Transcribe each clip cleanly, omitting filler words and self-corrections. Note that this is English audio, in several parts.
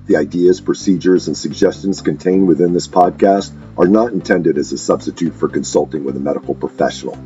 The ideas, procedures, and suggestions contained within this podcast are not intended as a substitute for consulting with a medical professional.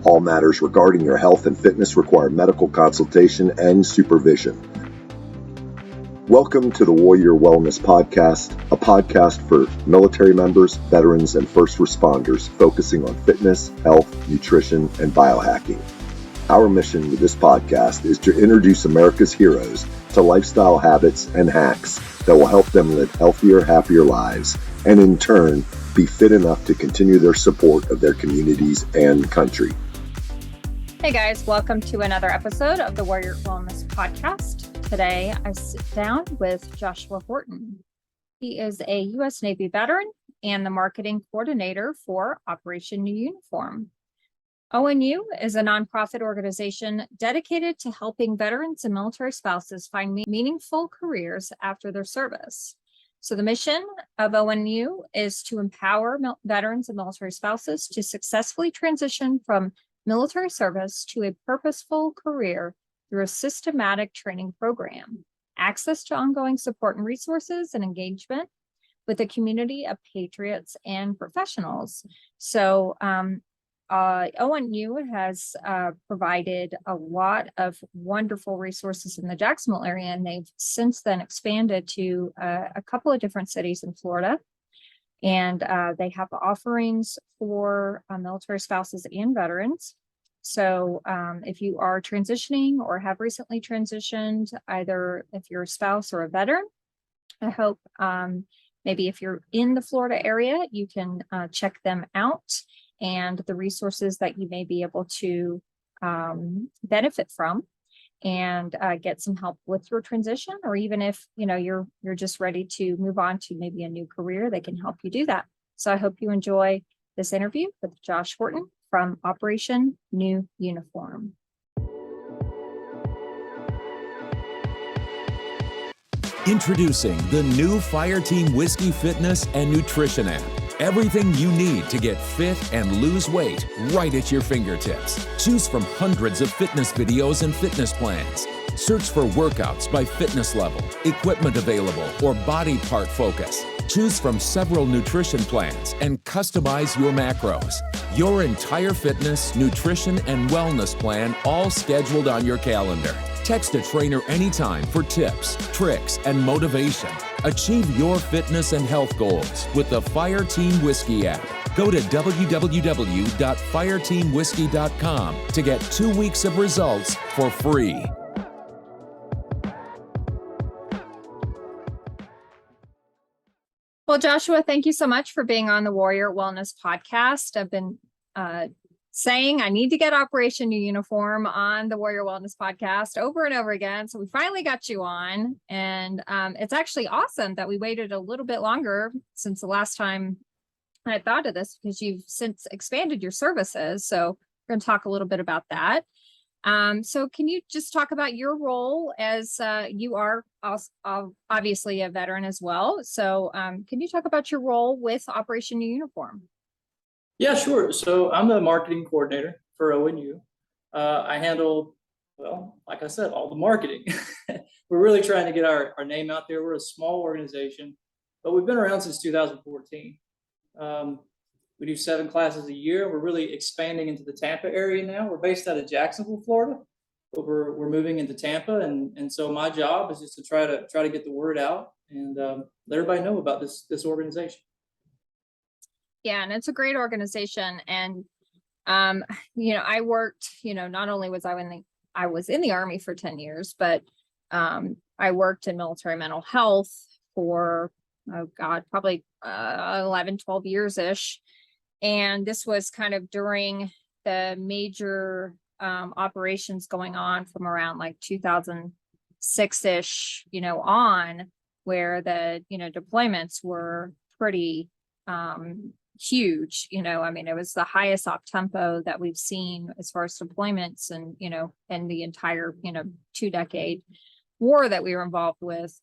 All matters regarding your health and fitness require medical consultation and supervision. Welcome to the Warrior Wellness Podcast, a podcast for military members, veterans, and first responders focusing on fitness, health, nutrition, and biohacking. Our mission with this podcast is to introduce America's heroes to lifestyle habits and hacks that will help them live healthier, happier lives, and in turn, be fit enough to continue their support of their communities and country. Hey guys, welcome to another episode of the Warrior Wellness Podcast. Today, I sit down with Joshua Horton. He is a U.S. Navy veteran and the marketing coordinator for Operation New Uniform. ONU is a nonprofit organization dedicated to helping veterans and military spouses find meaningful careers after their service. So the mission of ONU is to empower veterans and military spouses to successfully transition from military service to a purposeful career through a systematic training program, access to ongoing support and resources, and engagement with a community of patriots and professionals. So ONU has provided a lot of wonderful resources in the Jacksonville area, and they've since then expanded to a couple of different cities in Florida. And they have offerings for military spouses and veterans. So if you are transitioning or have recently transitioned, either if you're a spouse or a veteran, I hope maybe if you're in the Florida area, you can check them out and the resources that you may be able to benefit from and get some help with your transition, or even if you're just ready to move on to maybe a new career, they can help you do that. So I hope you enjoy this interview with Josh Horton from Operation New Uniform. Introducing the new Fireteam Whiskey Fitness and Nutrition app. Everything you need to get fit and lose weight right at your fingertips. Choose from hundreds of fitness videos and fitness plans. Search for workouts by fitness level, equipment available, or body part focus. Choose from several nutrition plans and customize your macros. Your entire fitness, nutrition, and wellness plan all scheduled on your calendar. Text a trainer anytime for tips, tricks, and motivation. Achieve your fitness and health goals with the Fireteam Whiskey app. Go to www.fireteamwhiskey.com to get 2 weeks of results for free. Well, Joshua, thank you so much for being on the Warrior Wellness Podcast. I've been saying I need to get Operation New Uniform on the Warrior Wellness Podcast over and over again. So we finally got you on, and it's actually awesome that we waited a little bit longer since the last time I thought of this, because you've since expanded your services. So we're going to talk a little bit about that. So can you just talk about your role, as you are obviously a veteran as well. So can you talk about your role with Operation New Uniform? Yeah, sure. So I'm the marketing coordinator for ONU. I handle, like I said, all the marketing. We're really trying to get our name out there. We're a small organization, but we've been around since 2014. We do 7 classes a year. We're really expanding into the Tampa area now. We're based out of Jacksonville, Florida, but we're moving into Tampa, and so my job is just to try to get the word out and let everybody know about this organization. Yeah, and it's a great organization. And I worked, not only was I was in the Army for 10 years, but I worked in military mental health for probably 11, 12 years ish. And this was kind of during the major operations going on from around like 2006-ish, on, where the, deployments were pretty huge. It was the highest op tempo that we've seen as far as deployments and, and the entire, 2-decade war that we were involved with.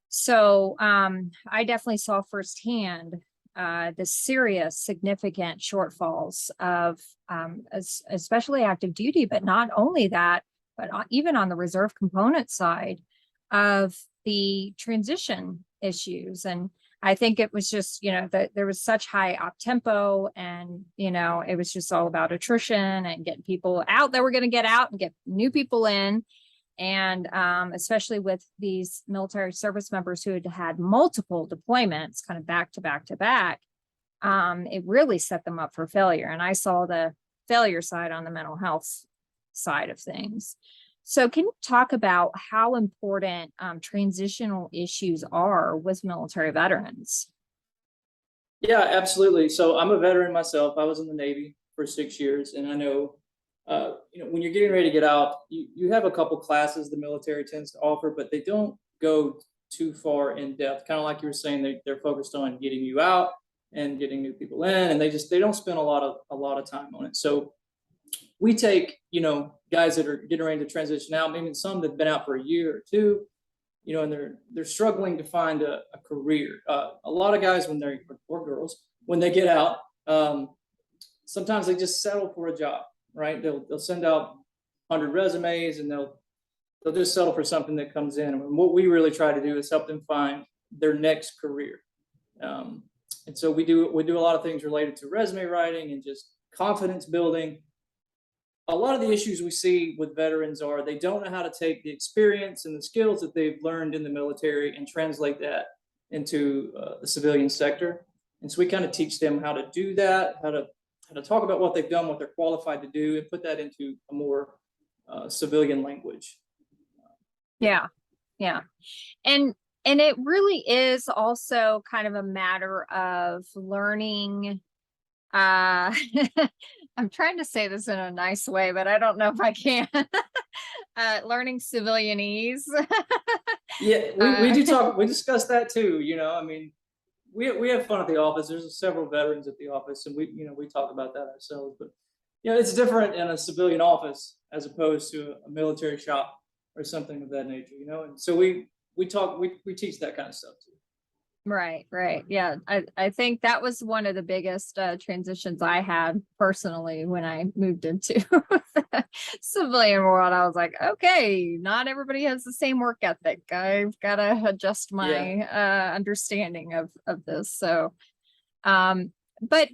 So I definitely saw firsthand the serious, significant shortfalls of especially active duty, but not only that, but even on the reserve component side of the transition issues. And I think it was just, that there was such high up tempo, and, it was just all about attrition and getting people out that were going to get out and get new people in. And especially with these military service members who had had multiple deployments kind of back to back to back, it really set them up for failure. And I saw the failure side on the mental health side of things. So can you talk about how important transitional issues are with military veterans? Yeah, absolutely. So I'm a veteran myself. I was in the Navy for 6 years, and I know, when you're getting ready to get out, you have a couple classes the military tends to offer, but they don't go too far in depth. Kind of like you were saying, they're focused on getting you out and getting new people in, and they don't spend a lot of time on it. So we take, guys that are getting ready to transition out, maybe some that have been out for a year or two, and they're struggling to find a career. A lot of guys or girls, when they get out, sometimes they just settle for a job, right? They'll send out 100 resumes, and they'll just settle for something that comes in. And what we really try to do is help them find their next career. And so we do a lot of things related to resume writing and just confidence building. A lot of the issues we see with veterans are they don't know how to take the experience and the skills that they've learned in the military and translate that into the civilian sector. And so we kind of teach them how to do that, how to talk about what they've done, what they're qualified to do, and put that into a more civilian language. Yeah. And it really is also kind of a matter of learning. I'm trying to say this in a nice way, but I don't know if I can. Learning civilianese. Yeah, we do talk. We discuss that too. We have fun at the office. There's several veterans at the office, and we talk about that ourselves. But it's different in a civilian office as opposed to a military shop or something of that nature. And so we teach that kind of stuff too. Right. Yeah. I think that was one of the biggest transitions I had personally when I moved into the civilian world. I was like, okay, not everybody has the same work ethic. I've got to adjust my understanding of this. So, but,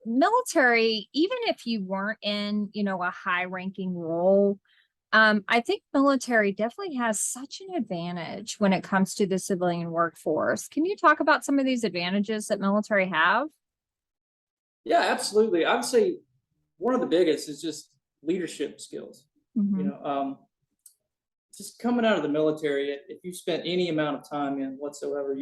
military, even if you weren't in, a high ranking role, I think military definitely has such an advantage when it comes to the civilian workforce. Can you talk about some of these advantages that military have? Yeah, absolutely. I would say one of the biggest is just leadership skills. Mhm. Just coming out of the military, if you spent any amount of time in whatsoever,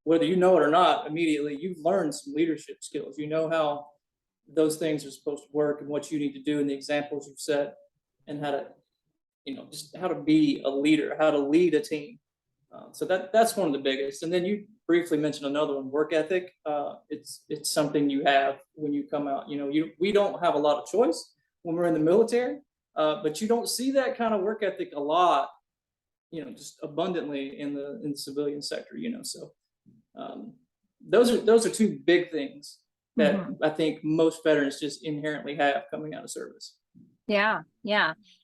whether you know it or not, immediately you've learned some leadership skills. You know how those things are supposed to work and what you need to do and the examples you've set, and how to, just how to be a leader, how to lead a team. So that's one of the biggest. And then you briefly mentioned another one, work ethic. It's something you have when you come out. We don't have a lot of choice when we're in the military, but you don't see that kind of work ethic a lot, just abundantly in the civilian sector. So those are two big things that I think most veterans just inherently have coming out of service. Yeah.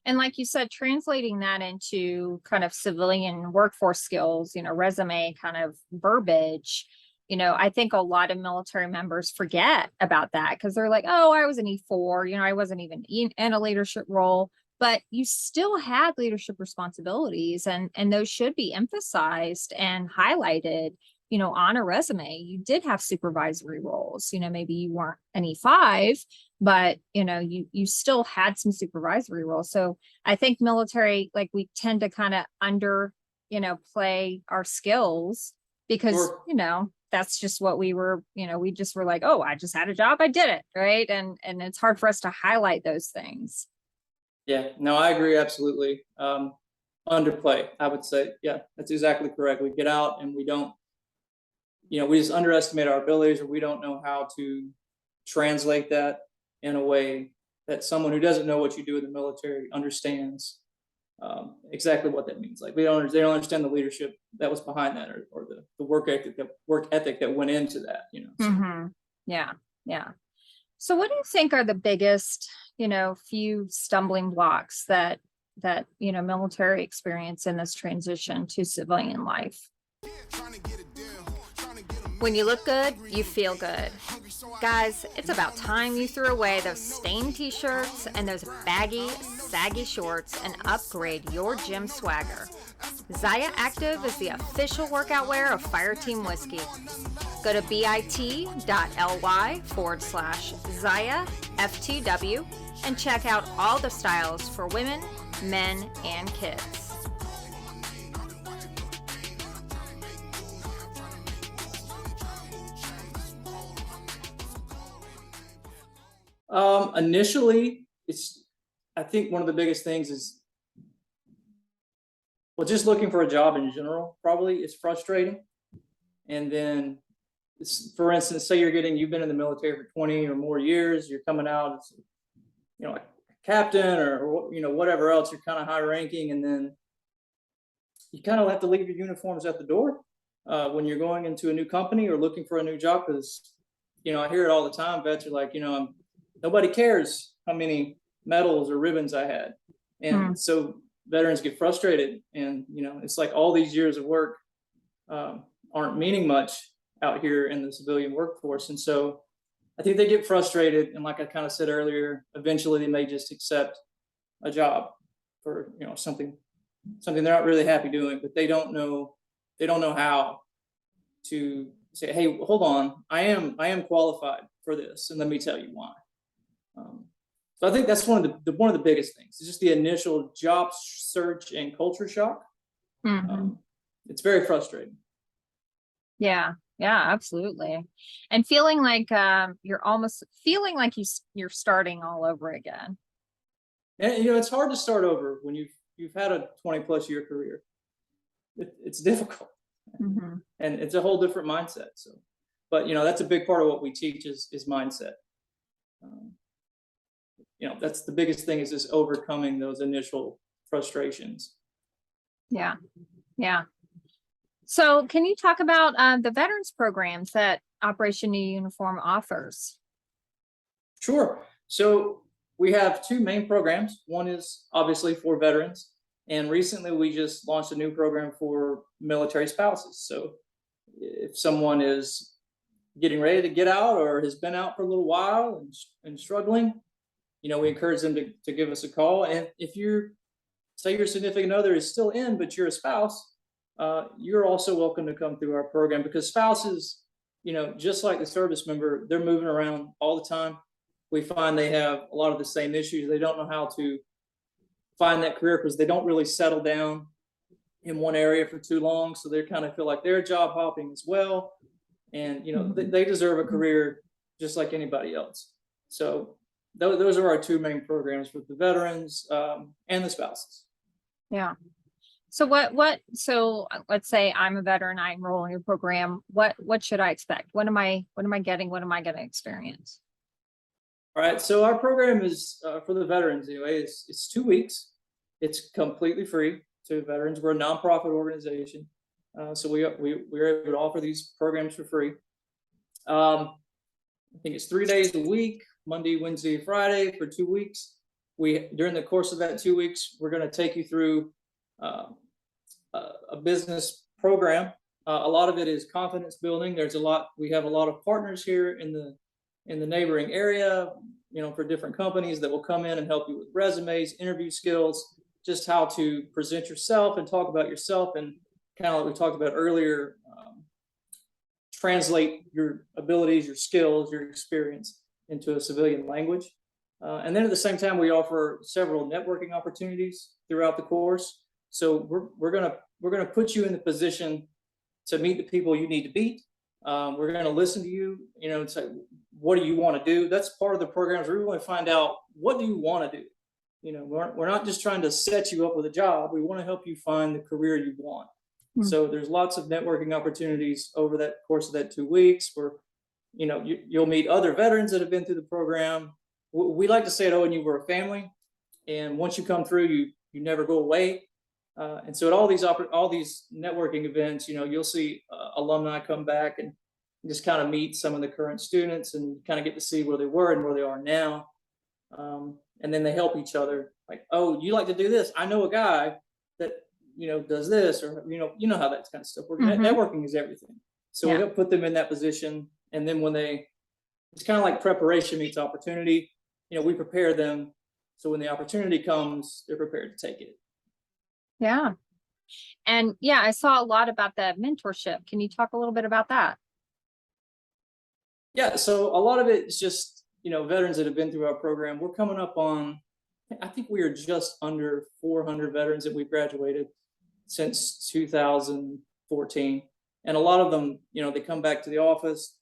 And like you said, translating that into kind of civilian workforce skills, resume kind of verbiage, I think a lot of military members forget about that because they're like, oh, I was an E4, I wasn't even in a leadership role, but you still had leadership responsibilities, and those should be emphasized and highlighted. On a resume, you did have supervisory roles. Maybe you weren't an E5, but you still had some supervisory roles. So I think military, like, we tend to kind of play our skills because Sure. That's just what we were. We just were like, oh, I just had a job, I did it, right? And it's hard for us to highlight those things. Yeah, no, I agree absolutely. Underplay, I would say. Yeah, that's exactly correct. We get out and we don't. We just underestimate our abilities, or we don't know how to translate that in a way that someone who doesn't know what you do in the military understands exactly what that means. Like they don't understand the leadership that was behind that, or the work ethic that went into that. So. Yeah. So what do you think are the biggest, few stumbling blocks that that, military experience in this transition to civilian life. When you look good, you feel good. Guys, it's about time you threw away those stained t-shirts and those baggy, saggy shorts and upgrade your gym swagger. Zaya Active is the official workout wear of Fireteam Whiskey. Go to bit.ly/Zaya FTW and check out all the styles for women, men, and kids. Initially, I think one of the biggest things is, well, just looking for a job in general, probably is frustrating. And then for instance, say you've been in the military for 20 or more years, you're coming out as, a captain or, whatever else, you're kind of high ranking. And then you kind of have to leave your uniforms at the door when you're going into a new company or looking for a new job. Cause I hear it all the time. Vets are like, nobody cares how many medals or ribbons I had. And so veterans get frustrated, and, it's like all these years of work aren't meaning much out here in the civilian workforce. And so I think they get frustrated. And like I kind of said earlier, eventually they may just accept a job for, something they're not really happy doing, but they don't know how to say, hey, hold on, I am qualified for this, and let me tell you why. So I think that's one of the biggest things. It's just the initial job search and culture shock. It's very frustrating. Yeah, absolutely. And feeling like you're starting all over again. And it's hard to start over when you've had a 20+ year career. It's difficult, and it's a whole different mindset. So, but that's a big part of what we teach is mindset. That's the biggest thing, is just overcoming those initial frustrations. Yeah. So can you talk about the veterans programs that Operation New Uniform offers? Sure. So we have two main programs. One is obviously for veterans, and recently we just launched a new program for military spouses. So if someone is getting ready to get out or has been out for a little while and struggling, we encourage them to give us a call. And if your significant other is still in, but you're a spouse, you're also welcome to come through our program, because spouses, just like the service member, they're moving around all the time. We find they have a lot of the same issues. They don't know how to find that career because they don't really settle down in one area for too long. So they kind of feel like they're job hopping as well. And, they deserve a career just like anybody else. So those are our two main programs with the veterans and the spouses. Yeah. So so let's say I'm a veteran, I enroll in your program. What should I expect? What am I getting? What am I going to experience? All right. So our program is for the veterans anyway. It's 2 weeks. It's completely free to veterans. We're a nonprofit organization. So we're able to offer these programs for free. I think it's 3 days a week, Monday, Wednesday, Friday, for 2 weeks. During the course of that 2 weeks, we're going to take you through a business program. A lot of it is confidence building. We have a lot of partners here in the neighboring area, for different companies that will come in and help you with resumes, interview skills, just how to present yourself and talk about yourself, and kind of like we talked about earlier, translate your abilities, your skills, your experience into a civilian language. And then at the same time, we offer several networking opportunities throughout the course. So we're gonna put you in the position to meet the people you need to meet. We're gonna listen to you, and say, what do you want to do? That's part of the programs. We want to find out, what do you want to do? We're not just trying to set you up with a job. We want to help you find the career you want. So there's lots of networking opportunities over that course of that 2 weeks where, you'll meet other veterans that have been through the program. We like to say at ONU, we're a family, and once you come through, you never go away. And so at all these networking events, you'll see alumni come back and just kind of meet some of the current students and kind of get to see where they were and where they are now. And then they help each other Like, oh, you like to do this? I know a guy that, does this, or, you know how that kind of stuff works. Networking is everything. So we help put them in that position. And then it's kind of like preparation meets opportunity. We prepare them. So when the opportunity comes, they're prepared to take it. Yeah. And yeah, I saw a lot about the mentorship. Can you talk a little bit about that? Yeah. So a lot of it is just, veterans that have been through our program. We're coming up on, I think we are just under 400 veterans that we've graduated since 2014. And a lot of them, they come back to the office,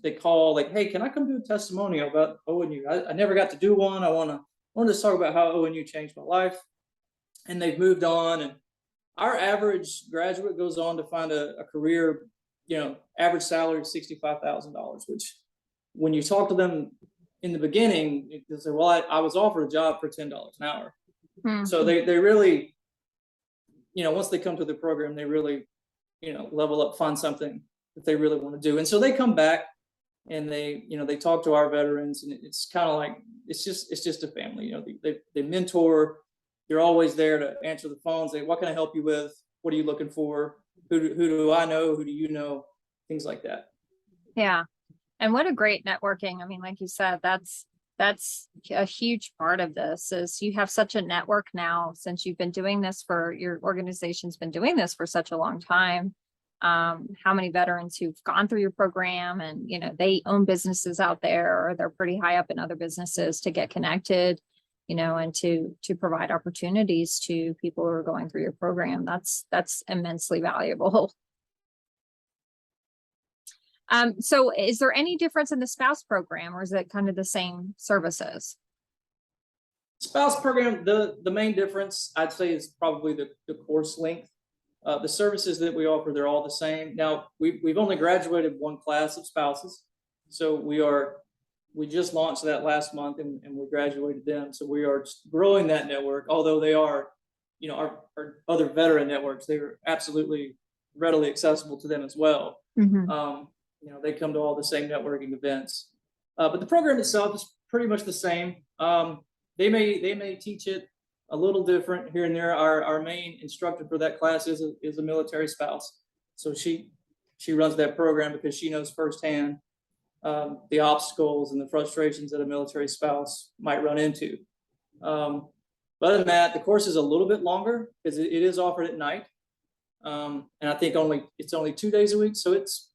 they call like, hey, can I come do a testimonial about ONU? I never got to do one. I want to talk about how ONU changed my life. And they've moved on. And our average graduate goes on to find a career, average salary of $65,000, which when you talk to them in the beginning, they say, well, I was offered a job for $10 an hour. Mm-hmm. So they really, once they come to the program, they really, level up, find something that they really want to do. And so they come back and they talk to our veterans, and it's kind of like, it's just a family. They mentor. They're always there to answer the phones. What can I help you with? What are you looking for? Who do I know? Who do you know? Things like that. Yeah. And what a great networking. I mean, like you said, that's a huge part of this is you have such a network now, since you've been doing this your organization's been doing this for such a long time. How many veterans who've gone through your program and, they own businesses out there, or they're pretty high up in other businesses, to get connected, and to provide opportunities to people who are going through your program. That's immensely valuable. So is there any difference in the spouse program, or is it kind of the same services? Spouse program, the main difference I'd say is probably the course length. The services that we offer, they're all the same. Now we've only graduated one class of spouses. So we just launched that last month and we graduated them. So we are growing that network, although they are, our other veteran networks, they're absolutely readily accessible to them as well. Mm-hmm. They come to all the same networking events, but the program itself is pretty much the same. They may teach it a little different here and there. Our main instructor for that class is a military spouse, so she runs that program because she knows firsthand the obstacles and the frustrations that a military spouse might run into. But other than that, the course is a little bit longer because it is offered at night, and I think it's only 2 days a week, so it's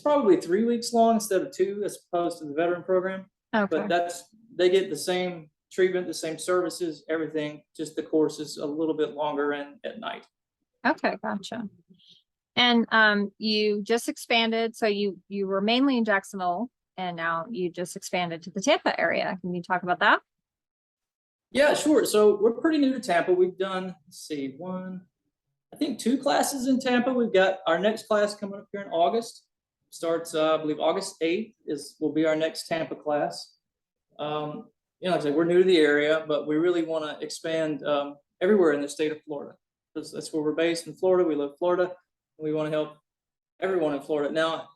probably 3 weeks long instead of 2, as opposed to the veteran program. Okay. But they get the same treatment, the same services, everything. Just the course is a little bit longer and at night. Okay, gotcha. And you just expanded, so you were mainly in Jacksonville, and now you just expanded to the Tampa area. Can you talk about that? Yeah, sure. So we're pretty new to Tampa. We've done, I think 2 classes in Tampa. We've got our next class coming up here in August. Starts, I believe, August 8th will be our next Tampa class. Like I said, we're new to the area, but we really want to expand everywhere in the state of Florida. That's where we're based in Florida. We love Florida, and we want to help everyone in Florida. Now,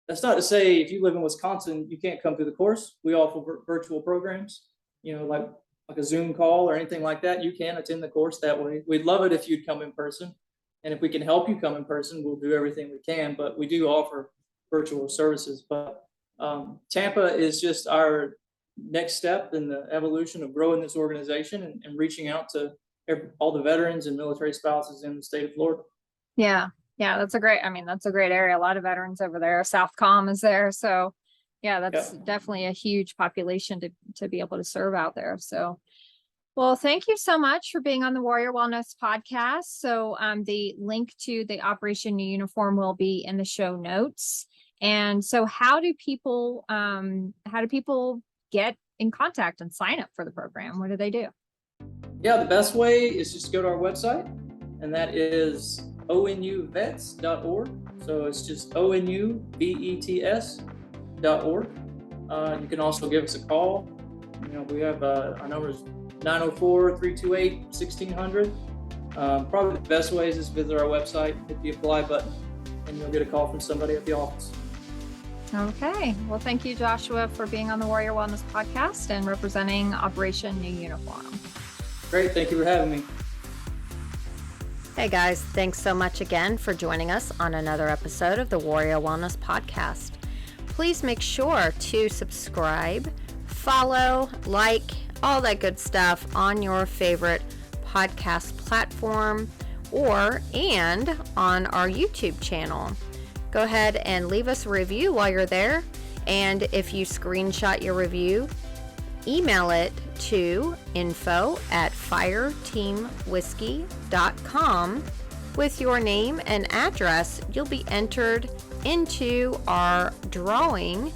that's not to say if you live in Wisconsin, you can't come through the course. We offer virtual programs, like a Zoom call or anything like that. You can attend the course that way. We'd love it if you'd come in person. And if we can help you come in person, we'll do everything we can, but we do offer virtual services. But Tampa is just our next step in the evolution of growing this organization and reaching out to all the veterans and military spouses in the state of Florida. Yeah, that's a great area. A lot of veterans over there. Southcom is there. So yeah, that's definitely a huge population to be able to serve out there. So, well, thank you so much for being on the Warrior Wellness podcast. So the link to the Operation New Uniform will be in the show notes. And so how do people get in contact and sign up for the program? What do they do? Yeah, the best way is just go to our website, and that is onuvets.org. So it's just onuvets.org. You can also give us a call. We have our number is 904-328-1600. Probably the best way is just visit our website, hit the apply button, and you'll get a call from somebody at the office. Okay. Well, thank you, Joshua, for being on the Warrior Wellness podcast and representing Operation New Uniform. Great. Thank you for having me. Hey guys, thanks so much again for joining us on another episode of the Warrior Wellness Podcast. Please make sure to subscribe, follow, like, all that good stuff on your favorite podcast platform and on our YouTube channel. Go ahead and leave us a review while you're there. And if you screenshot your review, email it to info@fireteamwhiskey.com with your name and address. You'll be entered into our drawing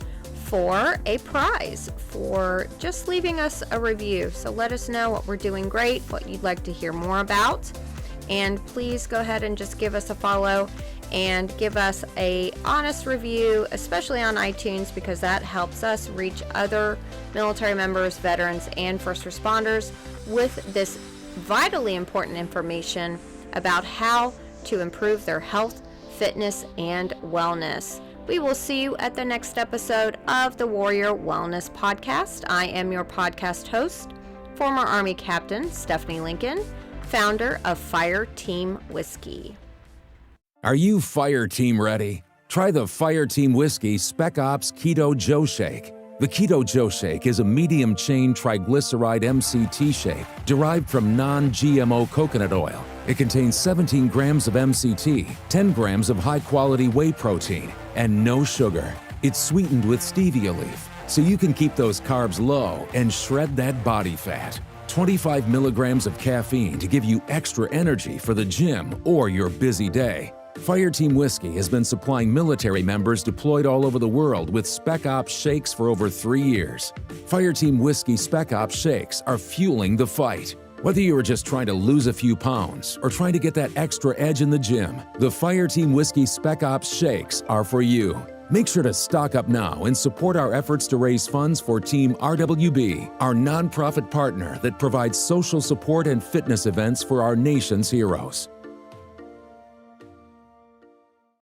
for a prize for just leaving us a review. So let us know what we're doing great, what you'd like to hear more about, and please go ahead and just give us a follow and give us a honest review, especially on iTunes, because that helps us reach other military members, veterans, and first responders with this vitally important information about how to improve their health, fitness, and wellness. We will see you at the next episode of the Warrior Wellness Podcast. I am your podcast host, former Army Captain Stephanie Lincoln, founder of Fire Team Whiskey. Are you Fire Team ready? Try the Fire Team Whiskey Spec Ops Keto Joe Shake. The Keto Joe Shake is a medium-chain triglyceride MCT shake derived from non-GMO coconut oil. It contains 17 grams of MCT, 10 grams of high-quality whey protein, and no sugar. It's sweetened with stevia leaf, so you can keep those carbs low and shred that body fat. 25 milligrams of caffeine to give you extra energy for the gym or your busy day. Fire Team Whiskey has been supplying military members deployed all over the world with Spec Ops shakes for over 3 years. Fire Team Whiskey Spec Ops shakes are fueling the fight. Whether you are just trying to lose a few pounds or trying to get that extra edge in the gym, the Fire Team Whiskey Spec Ops shakes are for you. Make sure to stock up now and support our efforts to raise funds for Team RWB, our nonprofit partner that provides social support and fitness events for our nation's heroes.